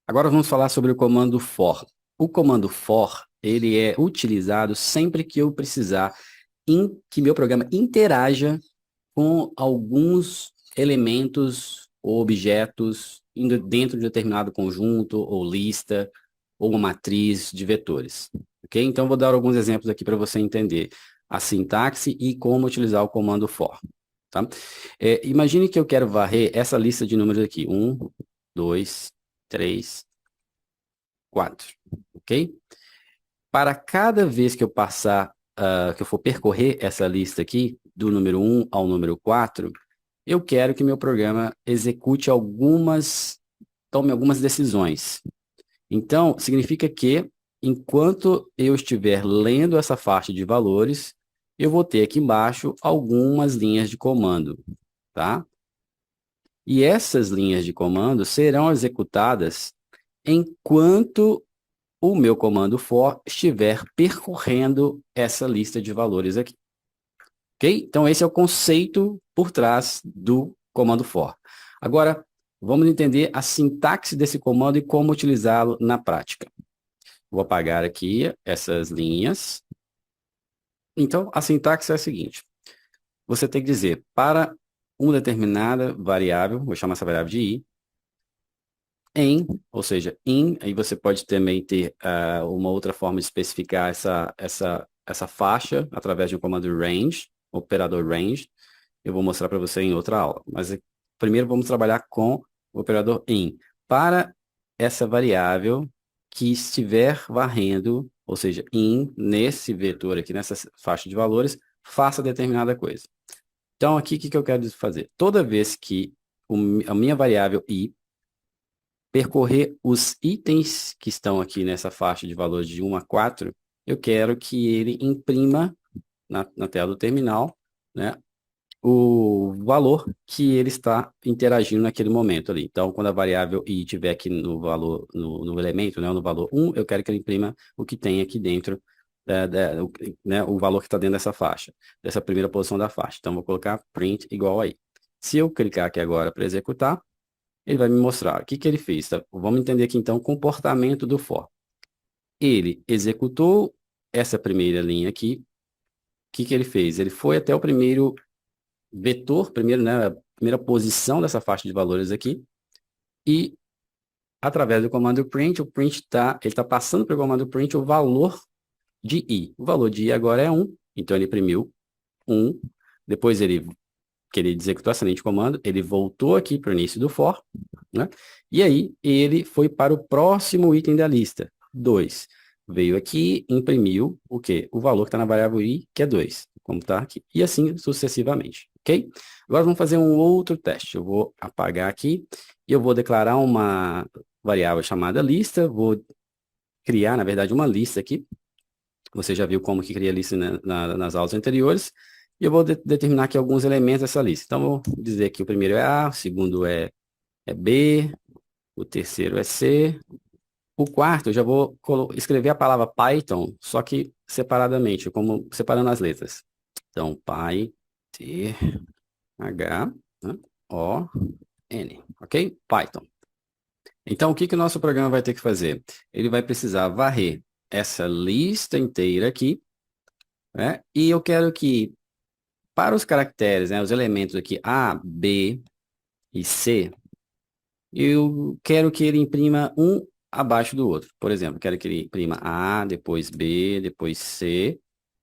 Agora vamos falar sobre o comando for. O comando for, ele é utilizado sempre que eu precisar que meu programa interaja com alguns elementos ou objetos dentro de determinado conjunto ou lista ou uma matriz de vetores. Ok? Então, vou dar alguns exemplos aqui para você entender a sintaxe e como utilizar o comando for. Tá? Imagine que eu quero varrer essa lista de números aqui. 2, 3, 4. Ok? Para cada vez que eu passar, que eu for percorrer essa lista aqui, do número 1 ao número 4, eu quero que meu programa execute tome algumas decisões. Então, significa que, enquanto eu estiver lendo essa faixa de valores, eu vou ter aqui embaixo algumas linhas de comando, tá? E essas linhas de comando serão executadas enquanto o meu comando for estiver percorrendo essa lista de valores aqui. Ok? Então, esse é o conceito por trás do comando for. Agora, vamos entender a sintaxe desse comando e como utilizá-lo na prática. Vou apagar aqui essas linhas. Então, a sintaxe é a seguinte. Você tem que dizer para uma determinada variável, vou chamar essa variável de i, ou seja, aí você pode também ter uma outra forma de especificar essa faixa através de um comando range, operador range. Eu vou mostrar para você em outra aula. Mas primeiro vamos trabalhar com o operador in. Para essa variável que estiver varrendo, ou seja, in, nesse vetor aqui, nessa faixa de valores, faça determinada coisa. Então, aqui, o que eu quero fazer? Toda vez que a minha variável i percorrer os itens que estão aqui nessa faixa de valores de 1 a 4, eu quero que ele imprima na tela do terminal, né, o valor que ele está interagindo naquele momento ali. Então, quando a variável i estiver aqui no valor, no elemento, né, no valor 1, eu quero que ele imprima o que tem aqui dentro, né, o valor que está dentro dessa faixa, dessa primeira posição da faixa. Então, vou colocar print igual a i. Se eu clicar aqui agora para executar, ele vai me mostrar o que que ele fez. Tá? Vamos entender aqui, então, o comportamento do for. Ele executou essa primeira linha aqui. O que que ele fez? Ele foi até o primeiro vetor, primeiro, né, a primeira posição dessa faixa de valores aqui, e através do comando print, ele está passando para o comando print o valor de i. O valor de i agora é 1, então ele imprimiu 1, depois que ele executou essa linha de comando, ele voltou aqui para o início do for, né? E aí ele foi para o próximo item da lista, 2. Veio aqui, imprimiu o quê? O valor que está na variável i, que é 2, como está aqui. E assim sucessivamente, ok? Agora vamos fazer um outro teste. Eu vou apagar aqui e eu vou declarar uma variável chamada lista. Vou criar, na verdade, uma lista aqui. Você já viu como que cria lista nas aulas anteriores. E eu vou determinar aqui alguns elementos dessa lista. Então, vou dizer que o primeiro é A, o segundo é B, o terceiro é C. O quarto, eu já vou escrever a palavra Python, só que separadamente, como separando as letras. Então, Py, T, H, né, O, N, ok? Python. Então, o que que o nosso programa vai ter que fazer? Ele vai precisar varrer essa lista inteira aqui, né? E eu quero que, para os caracteres, né, os elementos aqui A, B e C, eu quero que ele imprima um abaixo do outro. Por exemplo, quero que ele imprima A, depois B, depois C,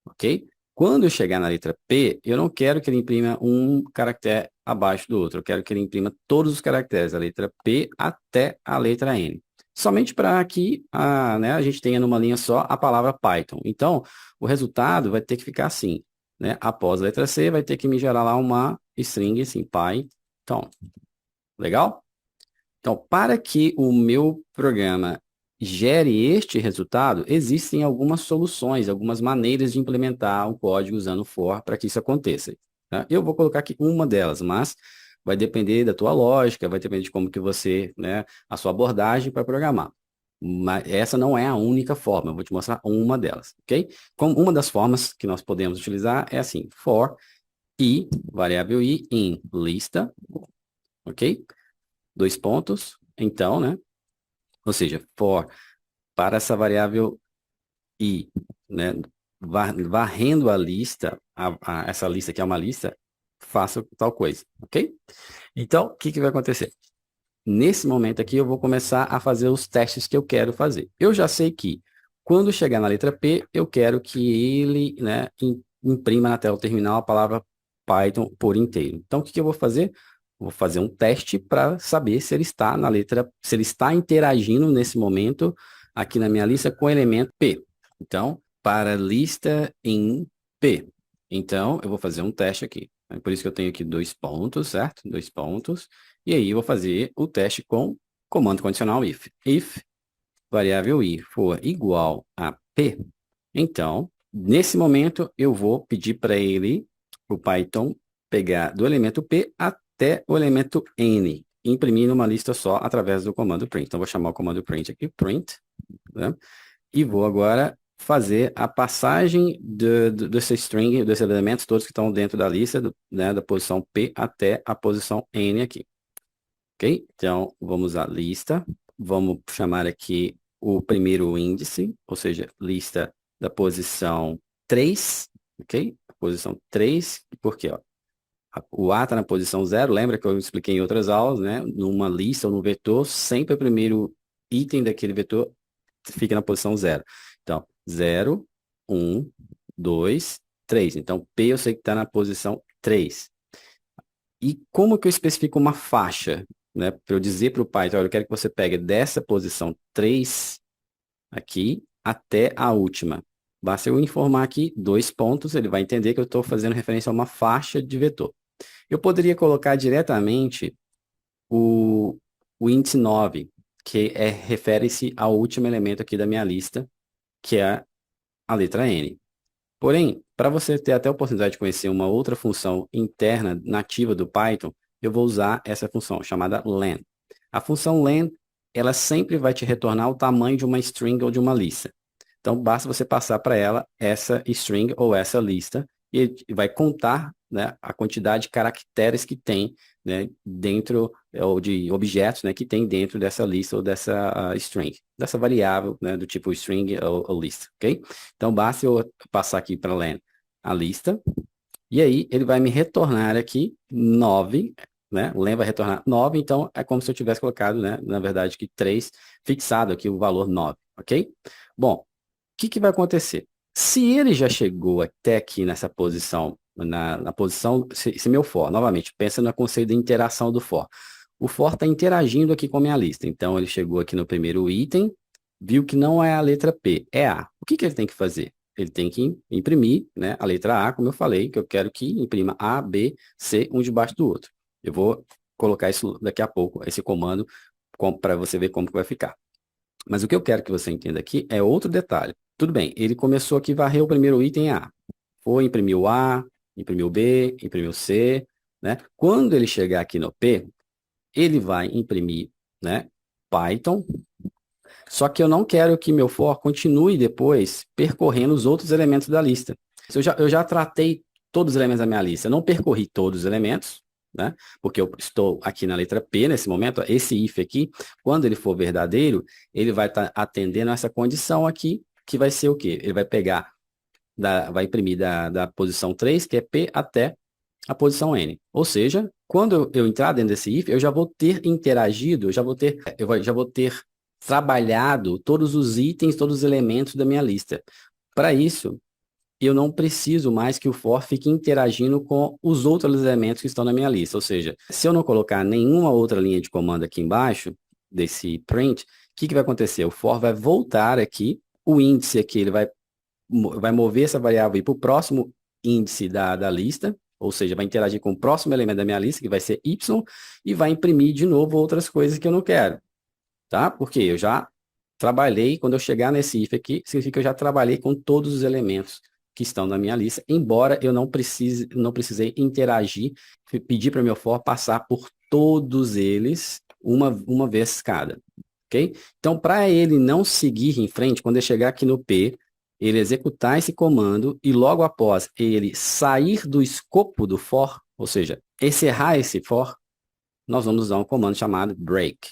ok? Quando eu chegar na letra P, eu não quero que ele imprima um caractere abaixo do outro. Eu quero que ele imprima todos os caracteres, da letra P até a letra N. Somente para que a gente tenha numa linha só a palavra Python. Então, o resultado vai ter que ficar assim, né? Após a letra C, vai ter que me gerar lá uma string, assim, Python. Legal? Então, para que o meu programa gere este resultado, existem algumas soluções, algumas maneiras de implementar o código usando o for para que isso aconteça. Tá? Eu vou colocar aqui uma delas, mas vai depender da tua lógica, vai depender de como que você, né, a sua abordagem para programar. Mas essa não é a única forma, eu vou te mostrar uma delas, ok? Como uma das formas que nós podemos utilizar é assim, for i, variável i, em lista, ok? Dois pontos. Então, né? Ou seja, for para essa variável i, né, varrendo a lista, essa lista que é uma lista, faça tal coisa, ok? Então, o que que vai acontecer? Nesse momento aqui, eu vou começar a fazer os testes que eu quero fazer. Eu já sei que, quando chegar na letra P, eu quero que ele, né, imprima na tela terminal a palavra Python por inteiro. Então, o que que eu vou fazer? Vou fazer um teste para saber se ele está na letra, se ele está interagindo nesse momento aqui na minha lista com o elemento P. Então, para lista em P. Então, eu vou fazer um teste aqui. É por isso que eu tenho aqui 2 pontos, certo? 2 pontos. E aí eu vou fazer o teste com comando condicional if. If variável i for igual a p, então, nesse momento, eu vou pedir para ele, o Python, pegar do elemento p até o elemento n, imprimir numa lista só através do comando print. Então, vou chamar o comando print aqui, print, né? E vou agora fazer a passagem desse string, desses elementos todos que estão dentro da lista, né, da posição p até a posição n aqui. Ok? Então, vamos à lista. Vamos chamar aqui o primeiro índice, ou seja, lista da posição 3, ok? Posição 3, porque ó, o A está na posição 0, lembra que eu expliquei em outras aulas, né? Numa lista ou num vetor, sempre o primeiro item daquele vetor fica na posição 0. Então, 0, 1, 2, 3. Então, P eu sei que está na posição 3. E como que eu especifico uma faixa, né? Para eu dizer para o Python, olha, eu quero que você pegue dessa posição 3 aqui até a última. Basta eu informar aqui 2 pontos, ele vai entender que eu estou fazendo referência a uma faixa de vetor. Eu poderia colocar diretamente o, o índice 9, que refere-se ao último elemento aqui da minha lista, que é a letra N. Porém, para você ter até a oportunidade de conhecer uma outra função interna nativa do Python, eu vou usar essa função chamada len. A função len, ela sempre vai te retornar o tamanho de uma string ou de uma lista. Então, basta você passar para ela essa string ou essa lista e vai contar, né, a quantidade de caracteres que tem, né, dentro, ou de objetos, né, que tem dentro dessa lista ou dessa string, dessa variável, né, do tipo string ou lista, ok? Então, basta eu passar aqui para len a lista, e aí ele vai me retornar aqui 9, né? O len vai retornar 9, então é como se eu tivesse colocado, né, na verdade, que 3 fixado aqui o valor 9, ok? Bom, que vai acontecer? Se ele já chegou até aqui nessa posição, na posição, se meu for, novamente, pensa no conceito de interação do for. O for está interagindo aqui com a minha lista. Então, ele chegou aqui no primeiro item, viu que não é a letra P, é A. O que ele tem que fazer? Ele tem que imprimir, né, a letra A, como eu falei, que eu quero que imprima A, B, C, um debaixo do outro. Eu vou colocar isso daqui a pouco, esse comando, para você ver como que vai ficar. Mas o que eu quero que você entenda aqui é outro detalhe. Tudo bem, ele começou aqui, varreu o primeiro item A. Foi, imprimiu A, imprimiu B, imprimiu C, né? Quando ele chegar aqui no P, ele vai imprimir, né, Python. Só que eu não quero que meu for continue depois percorrendo os outros elementos da lista. Eu já tratei todos os elementos da minha lista. Eu não percorri todos os elementos, né? Porque eu estou aqui na letra P nesse momento. Ó, esse if aqui, quando ele for verdadeiro, ele vai estar atendendo essa condição aqui, que vai ser o quê? Ele vai pegar, vai imprimir da posição 3, que é P, até a posição N. Ou seja, quando eu entrar dentro desse if, eu já vou ter interagido, já vou ter trabalhado todos os itens, todos os elementos da minha lista. Para isso, eu não preciso mais que o for fique interagindo com os outros elementos que estão na minha lista. Ou seja, se eu não colocar nenhuma outra linha de comando aqui embaixo, desse print, o que vai acontecer? O for vai voltar aqui, o índice aqui, ele vai mover essa variável para o próximo índice da lista, ou seja, vai interagir com o próximo elemento da minha lista, que vai ser y, e vai imprimir de novo outras coisas que eu não quero, tá? Porque eu já trabalhei, quando eu chegar nesse if aqui, significa que eu já trabalhei com todos os elementos que estão na minha lista, embora eu não precisei interagir, pedir para o meu for passar por todos eles uma vez cada, ok? Então, para ele não seguir em frente, quando ele chegar aqui no P, ele executar esse comando e logo após ele sair do escopo do for, ou seja, encerrar esse for, nós vamos usar um comando chamado break.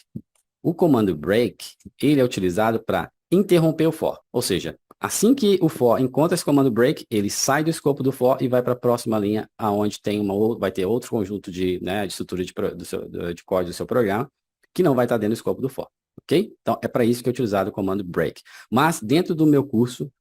O comando break, ele é utilizado para interromper o for. Ou seja, assim que o for encontra esse comando break, ele sai do escopo do for e vai para a próxima linha, aonde tem vai ter outro conjunto de, né, de estrutura de código do seu programa, que não vai estar dentro do escopo do for. Ok? Então, é para isso que é utilizado o comando break. Mas, dentro do meu curso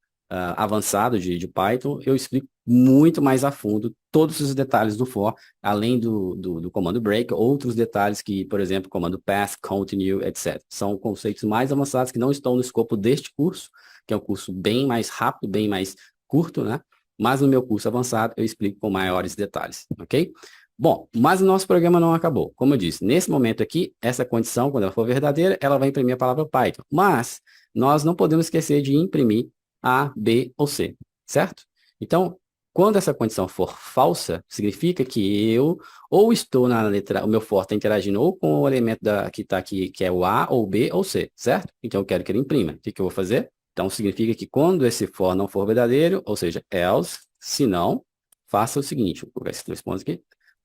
avançado de Python, eu explico muito mais a fundo todos os detalhes do for, além do comando break, outros detalhes que, por exemplo, comando pass, continue, etc. São conceitos mais avançados que não estão no escopo deste curso, que é um curso bem mais rápido, bem mais curto, né? Mas no meu curso avançado eu explico com maiores detalhes, ok? Bom, mas o nosso programa não acabou. Como eu disse, nesse momento aqui, essa condição, quando ela for verdadeira, ela vai imprimir a palavra Python. Mas nós não podemos esquecer de imprimir A, B ou C, certo? Então, quando essa condição for falsa, significa que eu ou estou na letra, o meu for está interagindo ou com o elemento que está aqui, que é o A, ou B, ou C, certo? Então eu quero que ele imprima. O que eu vou fazer? Então significa que quando esse for não for verdadeiro, ou seja, else, se não, faça o seguinte, vou colocar esses 2 pontos aqui,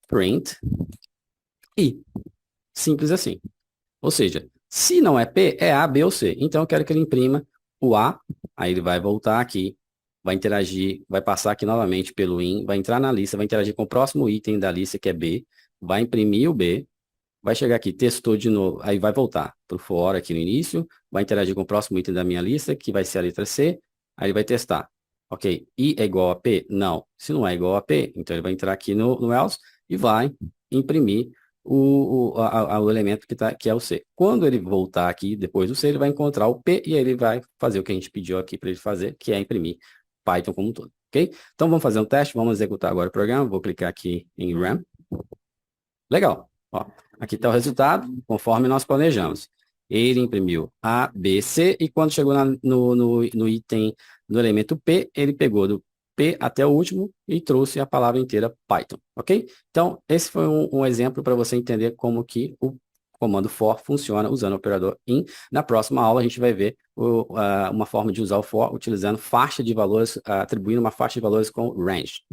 print I. Simples assim. Ou seja, se não é P, é A, B ou C. Então eu quero que ele imprima o A, aí ele vai voltar aqui, vai interagir, vai passar aqui novamente pelo in, vai entrar na lista, vai interagir com o próximo item da lista, que é B, vai imprimir o B, vai chegar aqui, testou de novo, aí vai voltar para o for aqui no início, vai interagir com o próximo item da minha lista, que vai ser a letra C, aí ele vai testar. Ok, I é igual a P? Não. Se não é igual a P, então ele vai entrar aqui no else e vai imprimir o elemento que é o C. Quando ele voltar aqui, depois do C, ele vai encontrar o P e aí ele vai fazer o que a gente pediu aqui para ele fazer, que é imprimir Python como um todo, ok? Então vamos fazer um teste, vamos executar agora o programa, vou clicar aqui em Run. Legal, ó, aqui está o resultado, conforme nós planejamos. Ele imprimiu A, B, C e quando chegou no item, no elemento P, ele pegou do P até o último e trouxe a palavra inteira Python, ok? Então, esse foi um exemplo para você entender como que o comando for funciona usando o operador in. Na próxima aula, a gente vai ver uma forma de usar o for utilizando faixa de valores, atribuindo uma faixa de valores com range.